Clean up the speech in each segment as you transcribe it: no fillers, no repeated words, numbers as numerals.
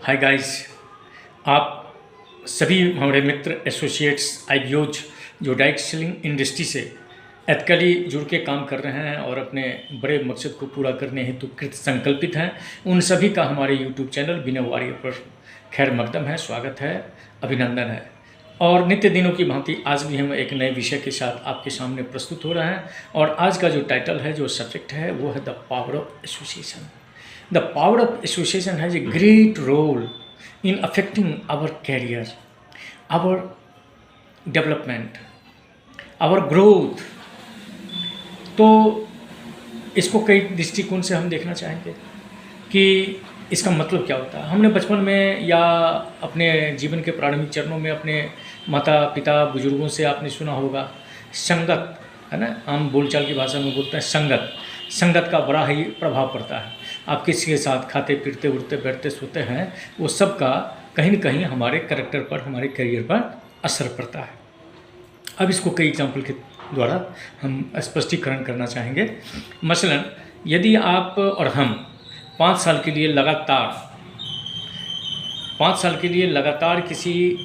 Hi guys, आप सभी हमारे मित्र एसोसिएट्स आईबीओज जो डायरेक्ट सेलिंग इंडस्ट्री से एथिकली जुड़ के काम कर रहे हैं और अपने बड़े मकसद को पूरा करने हेतु कृत संकल्पित हैं, उन सभी का हमारे यूट्यूब चैनल बिना वारियर पर खैर मकदम है, स्वागत है, अभिनंदन है। और नित्य दिनों की भांति आज भी हम एक नए विषय के साथ आपके सामने प्रस्तुत हो रहे हैं। और आज का जो टाइटल है, जो सब्जेक्ट है, वो है the power of association. The power of association has a great role in affecting our career, our development, our growth। तो इसको कई दृष्टिकोण से हम देखना चाहेंगे कि इसका मतलब क्या होता है। हमने बचपन में या अपने जीवन के प्रारंभिक चरणों में अपने माता पिता बुजुर्गों से आपने सुना होगा संगत, है ना, आम बोलचाल की भाषा में बोलते हैं संगत का बड़ा ही प्रभाव पड़ता है। आप किसी के साथ खाते पीते उठते बैठते सोते हैं, वो सब का कहीं न कहीं हमारे करैक्टर पर, हमारे करियर पर असर पड़ता है। अब इसको कई एग्जाम्पल के द्वारा हम स्पष्टीकरण करना चाहेंगे। मसलन यदि आप और हम 5 साल के लिए लगातार किसी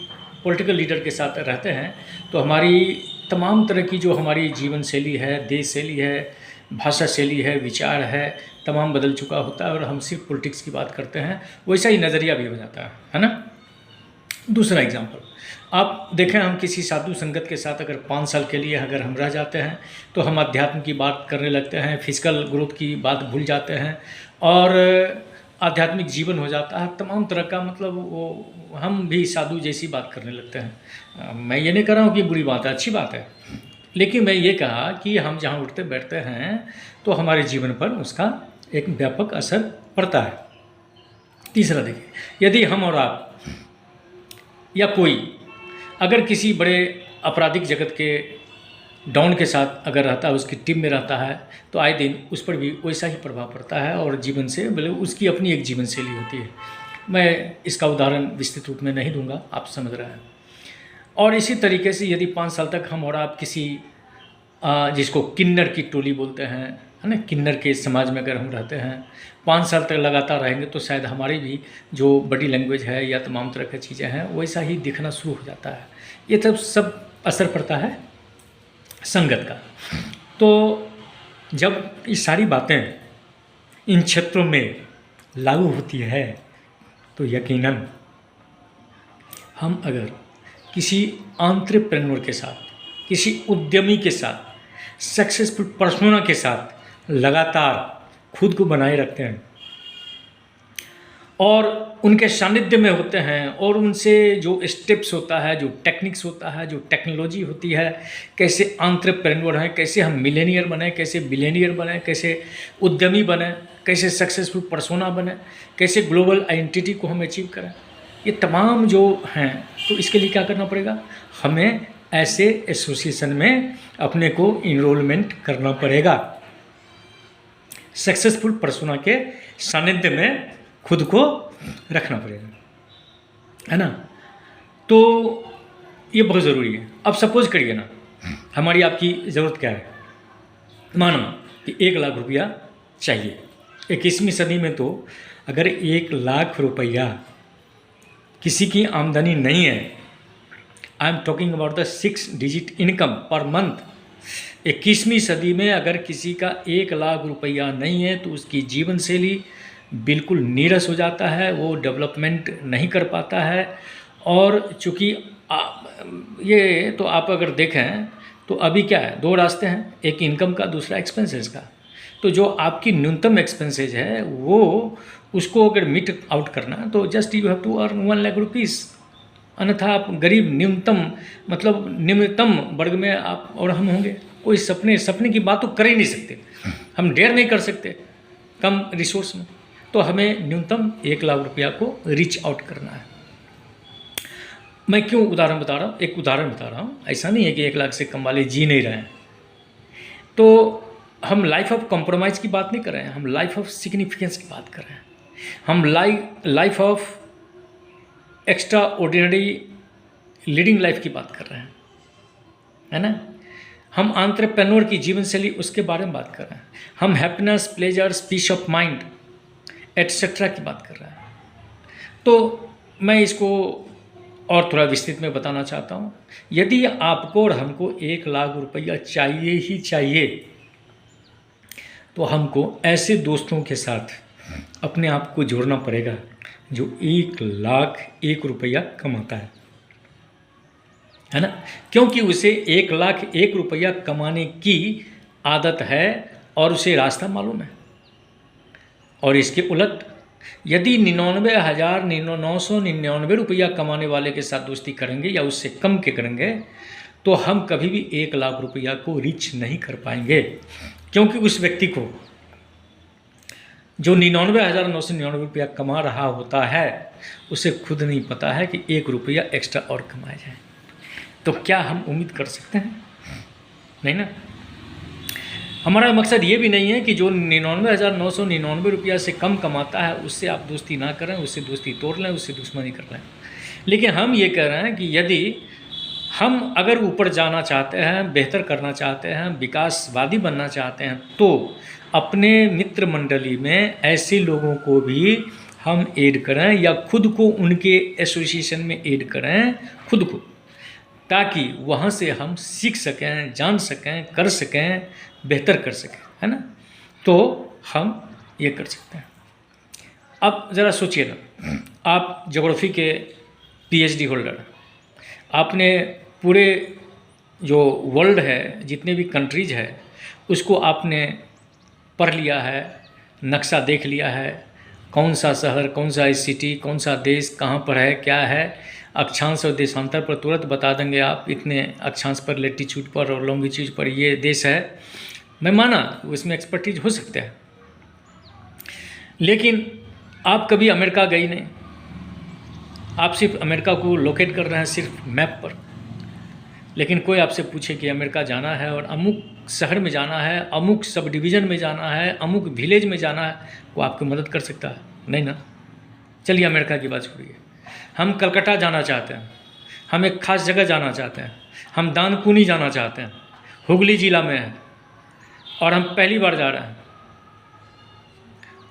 पॉलिटिकल लीडर के साथ रहते हैं, तो हमारी तमाम तरह की जो हमारी जीवन शैली है, देश शैली है, भाषा शैली है, विचार है, तमाम बदल चुका होता है। और हम सिर्फ पॉलिटिक्स की बात करते हैं, वैसा ही नज़रिया भी हो जाता है ना। दूसरा एग्जांपल, आप देखें, हम किसी साधु संगत के साथ अगर 5 साल के लिए अगर हम रह जाते हैं, तो हम अध्यात्म की बात करने लगते हैं, फिजिकल ग्रोथ की बात भूल जाते हैं और आध्यात्मिक जीवन हो जाता है तमाम तरह का। मतलब वो हम भी साधु जैसी बात करने लगते हैं। मैं ये नहीं कह रहा हूँ कि बुरी बात है, अच्छी बात है, लेकिन मैं ये कहा कि हम जहाँ उठते बैठते हैं तो हमारे जीवन पर उसका एक व्यापक असर पड़ता है। तीसरा देखिए, यदि हम और आप या कोई अगर किसी बड़े आपराधिक जगत के डॉन के साथ अगर रहता है, उसकी टीम में रहता है, तो आए दिन उस पर भी वैसा ही प्रभाव पड़ता है और जीवन से मतलब उसकी अपनी एक जीवन शैली होती है। मैं इसका उदाहरण विस्तृत रूप में नहीं दूंगा, आप समझ रहे हैं। और इसी तरीके से यदि 5 साल तक हम और आप किसी जिसको किन्नर की टोली बोलते हैं, है ना, किन्नर के समाज में अगर हम रहते हैं 5 साल तक लगातार रहेंगे, तो शायद हमारी भी जो बॉडी लैंग्वेज है या तमाम तरह की चीज़ें हैं वैसा ही दिखना शुरू हो जाता है। ये सब असर पड़ता है संगत का। तो जब ये सारी बातें इन क्षेत्रों में लागू होती है, तो यकीनन हम अगर किसी एंटरप्रेन्योर के साथ, किसी उद्यमी के साथ, सक्सेसफुल पर्सोना के साथ लगातार खुद को बनाए रखते हैं और उनके सानिध्य में होते हैं और उनसे जो स्टेप्स होता है, जो टेक्निक्स होता है, जो टेक्नोलॉजी होती है, कैसे एंटरप्रेन्योर हैं, कैसे हम मिलेनियर बने, कैसे बिलियनियर बने, कैसे उद्यमी बने, कैसे सक्सेसफुल पर्सोना बने, कैसे ग्लोबल आइडेंटिटी को हम अचीव करें, ये तमाम जो हैं, तो इसके लिए क्या करना पड़ेगा, हमें ऐसे एसोसिएशन में अपने को इनरोलमेंट करना पड़ेगा। सक्सेसफुल पर्सोना के सानिध्य में खुद को रखना पड़ेगा, है ना। तो ये बहुत ज़रूरी है। अब सपोज करिए ना, हमारी आपकी ज़रूरत क्या है, मानो कि 1 लाख रुपया चाहिए। 21वीं सदी में तो अगर 1 लाख रुपया किसी की आमदनी नहीं है, I am talking about the 6 digit income per month, 21वीं सदी में अगर किसी का 1 लाख रुपया नहीं है तो उसकी जीवन शैली बिल्कुल नीरस हो जाता है, वो डेवलपमेंट नहीं कर पाता है। और चूँकि ये तो आप अगर देखें तो अभी क्या है, 2 रास्ते हैं, एक इनकम का, दूसरा एक्सपेंसेस का। तो जो आपकी न्यूनतम एक्सपेंसेज है वो उसको अगर मीट आउट करना, तो just you have to earn 1 lakh rupees. अन्यथा आप गरीब न्यूनतम मतलब निम्नतम वर्ग में आप और हम होंगे। कोई सपने की बात तो कर ही नहीं सकते, हम डेयर नहीं कर सकते कम रिसोर्स में। तो हमें न्यूनतम 1 लाख रुपया को रीच आउट करना है। मैं क्यों उदाहरण बता रहा हूँ, एक उदाहरण बता रहा हूँ, ऐसा नहीं है कि 1 लाख से कम वाले जी नहीं रहे हैं। तो हम लाइफ ऑफ कॉम्प्रोमाइज़ की बात नहीं कर रहे हैं, हम लाइफ ऑफ सिग्निफिकेंस की बात कर रहे हैं। हम life of extra ordinary leading life की बात कर रहे हैं, है ना। हम एंटरप्रेन्योर की जीवन शैली उसके बारे में बात कर रहे हैं। हम happiness, pleasures, peace of mind etcetera की बात कर रहा है। तो मैं इसको और थोड़ा विस्तृत में बताना चाहता हूँ। यदि आपको और हमको 1 लाख रुपया चाहिए ही चाहिए, तो हमको ऐसे दोस्तों के साथ अपने आप को जोड़ना पड़ेगा जो 1 लाख 1 रुपया कमाता है ना। क्योंकि उसे 1 लाख 1 रुपया कमाने की आदत है और उसे रास्ता मालूम है। और इसके उलट यदि 99,999 रुपया कमाने वाले के साथ दोस्ती करेंगे या उससे कम के करेंगे, तो हम कभी भी 1 लाख रुपया को रीच नहीं कर पाएंगे। क्योंकि उस व्यक्ति को जो 99,999 रुपया कमा रहा होता है, उसे खुद नहीं पता है कि 1 रुपया एक्स्ट्रा और कमाया जाए। तो क्या हम उम्मीद कर सकते हैं? नहीं ना। हमारा मकसद ये भी नहीं है कि जो 99,999 रुपया से कम कमाता है उससे आप दोस्ती ना करें, उससे दोस्ती तोड़ लें, उससे दुश्मनी कर लें। लेकिन हम ये कह रहे हैं कि यदि हम अगर ऊपर जाना चाहते हैं, बेहतर करना चाहते हैं, विकासवादी बनना चाहते हैं, तो अपने मित्र मंडली में ऐसे लोगों को भी हम ऐड करें या खुद को उनके एसोसिएशन में ऐड करें खुद को, ताकि वहाँ से हम सीख सकें, जान सकें, कर सकें, बेहतर कर सकें, है ना। तो हम ये कर सकते हैं। अब ज़रा सोचिए ना, आप ज्योग्राफी के पीएचडी होल्डर, आपने पूरे जो वर्ल्ड है, जितने भी कंट्रीज है, उसको आपने पढ़ लिया है, नक्शा देख लिया है, कौन सा शहर, कौन सा सिटी, कौन सा देश कहाँ पर है, क्या है। अक्षांश और देशांतर पर तुरंत बता देंगे आप, इतने अक्षांश पर, लेटीट्यूड पर और लॉन्गिट्यूड पर ये देश है। मैं माना उसमें एक्सपर्टीज हो सकते हैं, लेकिन आप कभी अमेरिका गई नहीं। आप सिर्फ अमेरिका को लोकेट कर रहे हैं सिर्फ मैप पर। लेकिन कोई आपसे पूछे कि अमेरिका जाना है और अमुक शहर में जाना है, अमुक सब डिवीज़न में जाना है, अमुक विलेज में जाना है, वो आपकी मदद कर सकता है? नहीं ना। चलिए अमेरिका की बात छोड़िए, हम कलकत्ता जाना चाहते हैं, हम एक खास जगह जाना चाहते हैं, हम दानकुनी जाना चाहते हैं, हुगली जिला में है और हम पहली बार जा रहे हैं,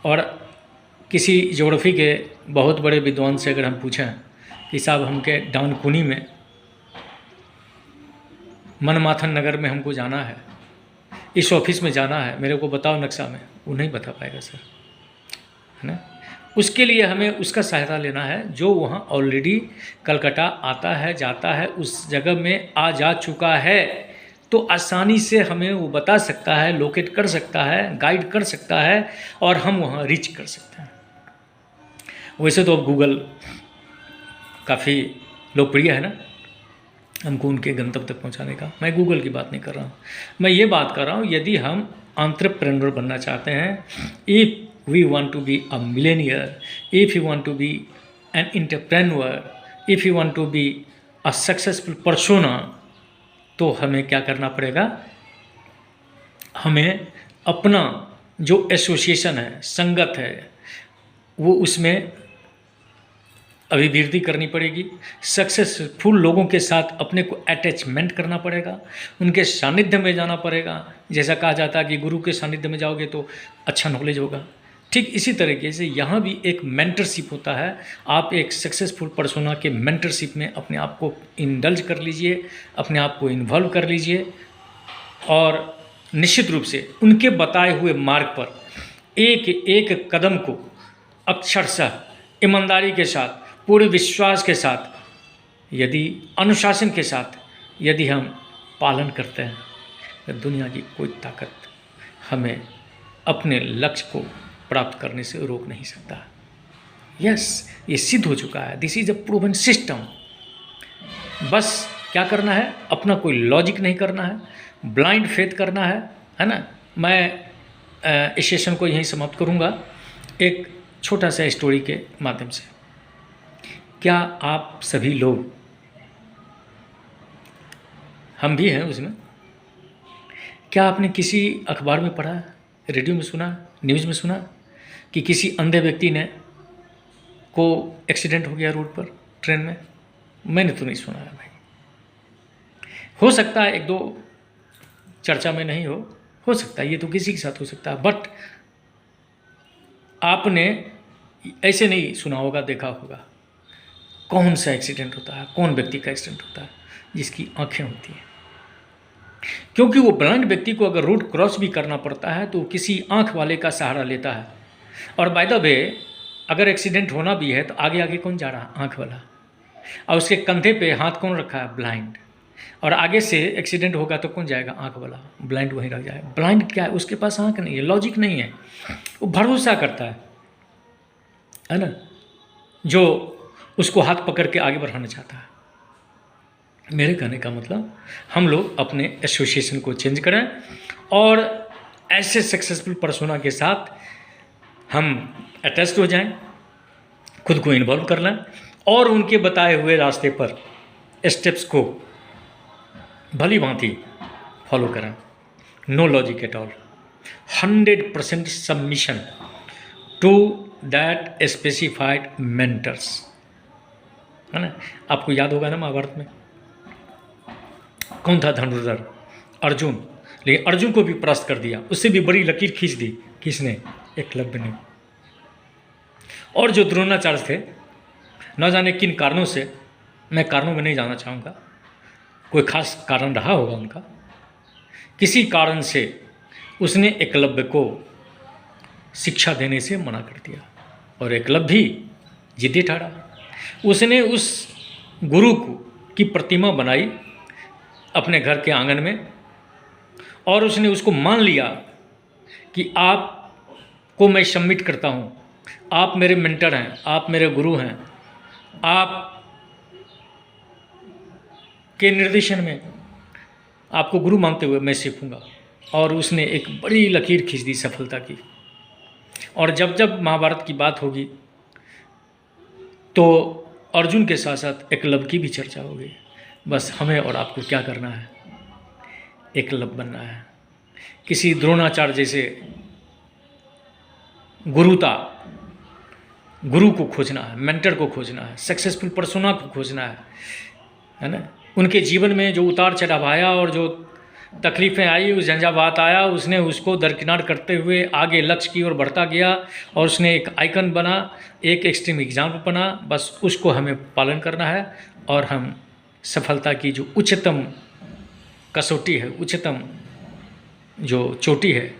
और किसी ज्योग्राफी के बहुत बड़े विद्वान से अगर हम पूछें कि साहब हमके दानकुनी में मनमाथन नगर में हमको जाना है, इस ऑफिस में जाना है, मेरे को बताओ नक्शा में, वो नहीं बता पाएगा सर, है ना। उसके लिए हमें उसका सहायता लेना है जो वहाँ ऑलरेडी कलकत्ता आता है, जाता है, उस जगह में आ जा चुका है, तो आसानी से हमें वो बता सकता है, लोकेट कर सकता है, गाइड कर सकता है और हम वहाँ रीच कर सकते हैं। वैसे तो अब गूगल काफ़ी लोकप्रिय है ना, हमको उनके गंतव्य तक पहुंचाने का। मैं गूगल की बात नहीं कर रहा हूँ, मैं ये बात कर रहा हूँ यदि हम एंटरप्रेन्योर बनना चाहते हैं, if we want to be a millionaire, if you want to be an entrepreneur, if you want to be a successful persona, तो हमें क्या करना पड़ेगा? हमें अपना जो एसोसिएशन है, संगत है, वो उसमें अभिवृद्धि करनी पड़ेगी। सक्सेसफुल लोगों के साथ अपने को अटैचमेंट करना पड़ेगा, उनके सानिध्य में जाना पड़ेगा। जैसा कहा जाता है कि गुरु के सानिध्य में जाओगे तो अच्छा नॉलेज होगा, ठीक इसी तरीके से यहाँ भी एक मेंटरशिप होता है। आप एक सक्सेसफुल पर्सोना के मेंटरशिप में अपने आप को इंडल्ज कर लीजिए, अपने आप को इन्वॉल्व कर लीजिए और निश्चित रूप से उनके बताए हुए मार्ग पर एक एक कदम को अक्षरशः ईमानदारी के साथ, पूरे विश्वास के साथ, यदि अनुशासन के साथ यदि हम पालन करते हैं, तो दुनिया की कोई ताकत हमें अपने लक्ष्य को प्राप्त करने से रोक नहीं सकता। यस, ये सिद्ध हो चुका है, this is a proven system. बस क्या करना है? अपना कोई लॉजिक नहीं करना है, ब्लाइंड फेथ करना है ना। मैं इस सेशन को यहीं समाप्त करूँगा एक छोटा सा स्टोरी के माध्यम से। क्या आप सभी लोग, हम भी हैं उसमें, क्या आपने किसी अखबार में पढ़ा, रेडियो में सुना, न्यूज़ में सुना कि किसी अंधे व्यक्ति ने को एक्सीडेंट हो गया रोड पर, ट्रेन में? मैंने तो नहीं सुना है भाई। हो सकता है एक दो चर्चा में नहीं हो सकता है, ये तो किसी के साथ हो सकता है, बट आपने ऐसे नहीं सुना होगा, देखा होगा, कौन सा एक्सीडेंट होता है, कौन व्यक्ति का एक्सीडेंट होता है जिसकी आंखें होती हैं। क्योंकि वो ब्लाइंड व्यक्ति को अगर रोड क्रॉस भी करना पड़ता है तो किसी आंख वाले का सहारा लेता है। और बाय द वे, अगर एक्सीडेंट होना भी है तो आगे आगे कौन जा रहा है? आंख वाला। और उसके कंधे पे हाथ कौन रखा है? ब्लाइंड। और आगे से एक्सीडेंट होगा तो कौन जाएगा? आंख वाला। ब्लाइंड वहीं रह जाएगा। ब्लाइंड क्या है? उसके पास आंख नहीं है, लॉजिक नहीं है, वो भरोसा करता है ना, जो उसको हाथ पकड़ के आगे बढ़ाना चाहता है। मेरे कहने का मतलब, हम लोग अपने एसोसिएशन को चेंज करें और ऐसे सक्सेसफुल पर्सोना के साथ हम अटैच्ड हो जाएं, खुद को इन्वॉल्व कर लें और उनके बताए हुए रास्ते पर स्टेप्स को भली भांति फॉलो करें। No logic at all, 100% submission to that specified mentors, है ना। आपको याद होगा ना, महाभारत में कौन था? धनुर्धर, अर्जुन। लेकिन अर्जुन को भी परास्त कर दिया, उससे भी बड़ी लकीर खींच दी। किसने? एकलव्य ने। और जो द्रोणाचार्य थे, न जाने किन कारणों से, मैं कारणों में नहीं जाना चाहूँगा, कोई खास कारण रहा होगा उनका, किसी कारण से उसने एकलव्य को शिक्षा देने से मना कर दिया और एकलव्य भी जिद्दी ठहरा। उसने उस गुरु की प्रतिमा बनाई अपने घर के आंगन में और उसने उसको मान लिया कि आपको मैं सबमिट करता हूँ, आप मेरे मेंटर हैं, आप मेरे गुरु हैं, आप के निर्देशन में आपको गुरु मानते हुए मैं सीखूंगा। और उसने एक बड़ी लकीर खींच दी सफलता की। और जब जब महाभारत की बात होगी तो अर्जुन के साथ साथ एकलव्य की भी चर्चा होगी। बस हमें और आपको क्या करना है? एकलव्य बनना है। किसी द्रोणाचार्य जैसे गुरु को खोजना है, मेंटर को खोजना है, सक्सेसफुल पर्सोना को खोजना है ना। उनके जीवन में जो उतार चढ़ाव आया और जो तकलीफ़ें आई, उस झंझावात आया, उसने उसको दरकिनार करते हुए आगे लक्ष्य की ओर बढ़ता गया और उसने एक आइकन बना, एक एक्सट्रीम एग्जाम्पल बना। बस उसको हमें पालन करना है और हम सफलता की जो उच्चतम कसौटी है, उच्चतम जो चोटी है,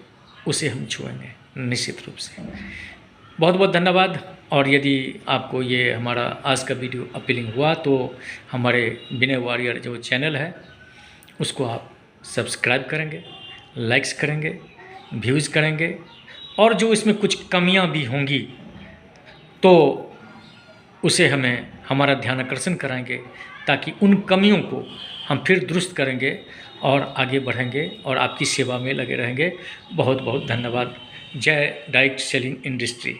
उसे हम छुएंगे निश्चित रूप से। बहुत बहुत धन्यवाद। और यदि आपको ये हमारा आज का वीडियो अपीलिंग हुआ तो हमारे विनय वॉरियर जो चैनल है उसको आप सब्सक्राइब करेंगे, लाइक्स करेंगे, व्यूज़ करेंगे और जो इसमें कुछ कमियां भी होंगी तो उसे हमें हमारा ध्यान आकर्षण कराएंगे ताकि उन कमियों को हम फिर दुरुस्त करेंगे और आगे बढ़ेंगे और आपकी सेवा में लगे रहेंगे। बहुत बहुत धन्यवाद। जय डायरेक्ट सेलिंग इंडस्ट्री।